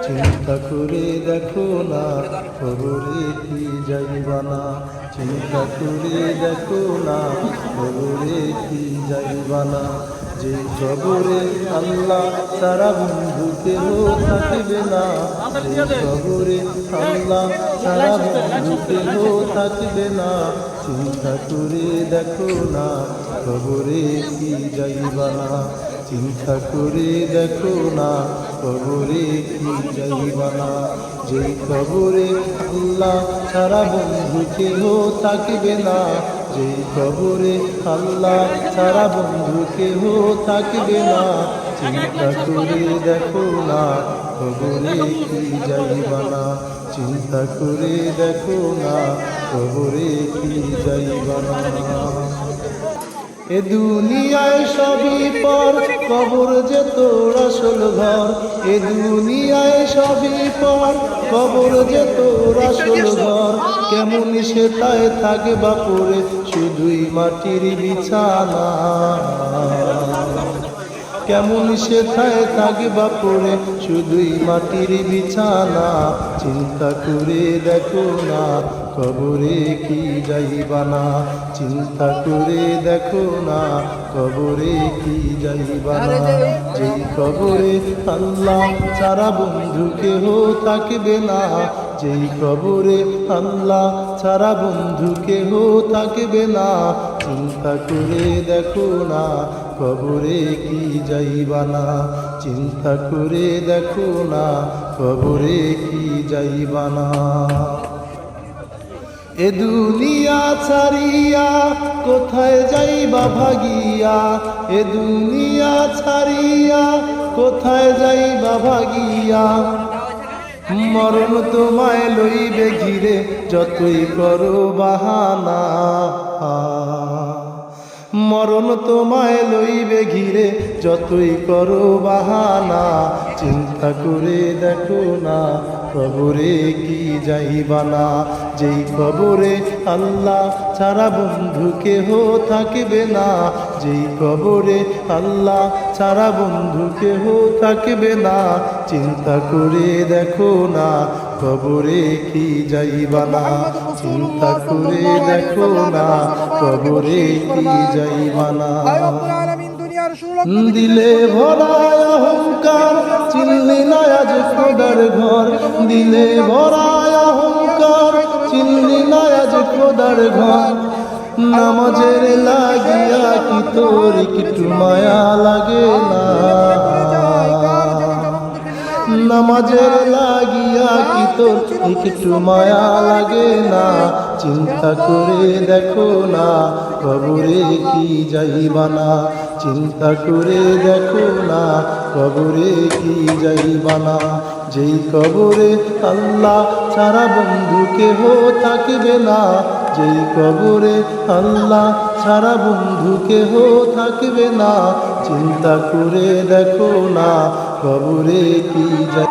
চিন্তা করে দেখো না কবরে কি যাইবা না, চিন্তা করে দেখো না কবরে কি যাইবা না। যে কবরে আল্লাহ সারা বন্ধু কেহ থাকিবে না, যে কবরে আল্লাহ সারা বন্ধু কেহ থাকিবে না। চিন্তা করে দেখো না কবরে কি যাইবা না, চিন্তা করে দেখো না কবরে কি যাইবা না। যে কবরে আল্লাহ সারা বন্ধু কেহ থাকিবে না, যে কবরে আল্লাহ সারা বন্ধু কেহ থাকিবে না। চিন্তা করে দেখো না কবরে কি যাইবা না, চিন্তা করে দেখো না কবরে কি যাইবা না। এ দুনিয়ায় সবই পর, কবর যে তোর আসল ঘর। এ দুনিয়ায় সবই পর, কবর যে তোর আসল ঘর। কেমন সেটায় থাকবা পড়ে শুধুই মাটির বিছানা, কেমন সেথায় থাকবা পড়ে শুধুই মাটির বিছানা। চিন্তা করে দেখো না কবরে কি যাইবা না, চিন্তা করে দেখো না কবরে কি যাইবা না। যেই কবরে আল্লাহ সারা বন্ধু কেহ থাকবে না, যেই কবরে আল্লাহ সারা বন্ধু কেহ থাকবে না। চিন্তা করে দেখো না কবরে কি যাইবা না, চিন্তা করে দেখো না কবরে কি যাইবা না। এ দুনিয়া ছাড়িয়া কোথায় যাইবা ভাগিয়া, এ দুনিয়া ছাড়িয়া কোথায় যাইবা ভাগিয়া। মরণ তোমায় লইবে ঘিরে যতই করো বাহানা, মরণ তোমায় লইবে ঘিরে যতই করো বাহানা। চিন্তা করে দেখো না কবরে কি যাইবা না, যেই কবরে আল্লাহ ছাড়া বন্ধু কেহ থাকিবে না, যেই কবরে আল্লাহ ছাড়া বন্ধু কেহ থাকিবে না। চিন্তা করে দেখো না কবরে কি যাইবা না, চিন্তা করে দেখো না কবরে কি যাইবা না। দিলে ভরা অহংকার চিনলি না আজ খোদার ঘর, দিলে ভরা অহংকার চিনলি না আজ খোদার ঘর। নামাজের লাগিয়া কি তোর একটু মায়া লাগে না, নামাজের লাগিয়া কি তোর একটু মায়া লাগে না। চিন্তা করে দেখো না কবরে কি যাইবা না, চিন্তা করে দেখো না কবরে কি যাইবা না। যেই কবরে আল্লাহ ছাড়া বন্ধু কেহ থাকিবে না, যেই কবরে আল্লাহ ছাড়া বন্ধু কেহ থাকবে না। চিন্তা করে দেখো না কবরে কি যাই